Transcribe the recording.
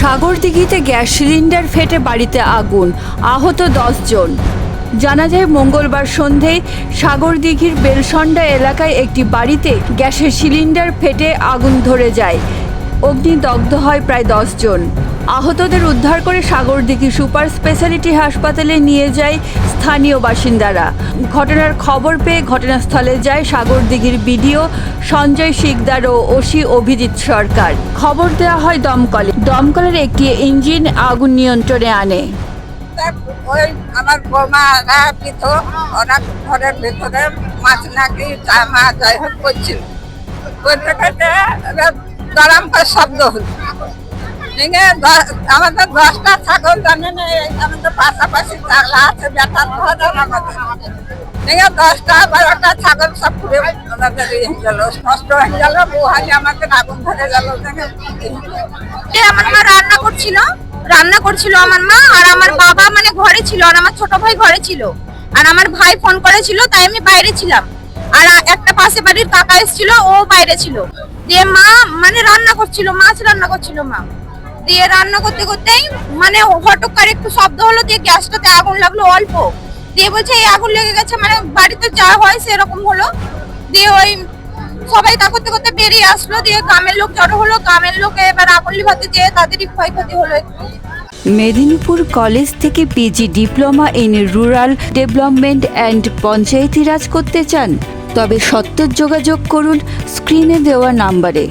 সাগরদিঘিতে gas cylinder ফেটে বাড়িতে আগুন, আহত 10 জন। জানা যায় মঙ্গলবার সন্ধেয় সাগরদিঘির বেলসন্ডা এলাকায় একটি বাড়িতে গ্যাসের সিলিন্ডার ফেটে আগুন ধরে যায়। অগ্নিদগ্ধ হয় প্রায় 10 জন। আহতদের উদ্ধার করে সাগরদিঘি সুপার স্পেশালিটি হাসপাতালে নিয়ে যায় স্থানীয় বাসিন্দারা। ঘটনার খবর পেয়ে ঘটনাস্থলে যায় সাগরদিঘির বিডিও সঞ্জয় শিকদার ও ওসি অভিজিৎ সরকার। খবর দেওয়া হয় দমকলের একটি ইঞ্জিন আগুন নিয়ন্ত্রণে আনে। ওই আমার বৌমা পিত ওরা ঘরের ভেতরে মাছ নাকি মা যাই হোক করছিল, করতে করতে গরম করে শব্দ হল। আমাদের 10টা ছাগল জানেন, আমাদের পাশাপাশি চালা আছে বেটার ঘর আমাদের 10টা 12টা ছাগল সব পুড়ে আমাদের গেল, নষ্ট হয়ে গেল। বহালি আমাদের আগুন ধরে গেল। আমার মা রান্না করছিল আমার মা, আর আমার বাবা মানে ঘরে ছিল, আর আমার ছোট ভাই ঘরে ছিল, আর আমার ভাই ফোন করেছিল তাই আমি বাইরে ছিলাম, আর একটা পাশে বাড়ির কাকা এসেছিল, ও বাইরে ছিল। দিয়ে মা মানে রান্না করছিল, মাছ রান্না করছিল মা। দিয়ে রান্না করতে করতেই মানে হঠাৎ করে একটু শব্দ হলো, দিয়ে গ্যাসটাতে আগুন লাগলো অল্প। দিয়ে বলছে এই আগুন লেগে গেছে, মানে বাড়িতে যা হয় সেরকম হলো। দিয়ে ওই সবাই তা করতে করতে বেরিয়ে আসলো। দিয়ে গ্রামের লোক জড়ো হলো, গ্রামের লোক এবার আগুন লিভাতে যেয়ে তাদেরই ক্ষয়ক্ষতি হলো একটু। মেদিনীপুর কলেজ থেকে PG diploma in rural development and panchayati raj করতে চান? তবে সত্ত্বর যোগাযোগ করুন স্ক্রিনে দেওয়া নাম্বারে।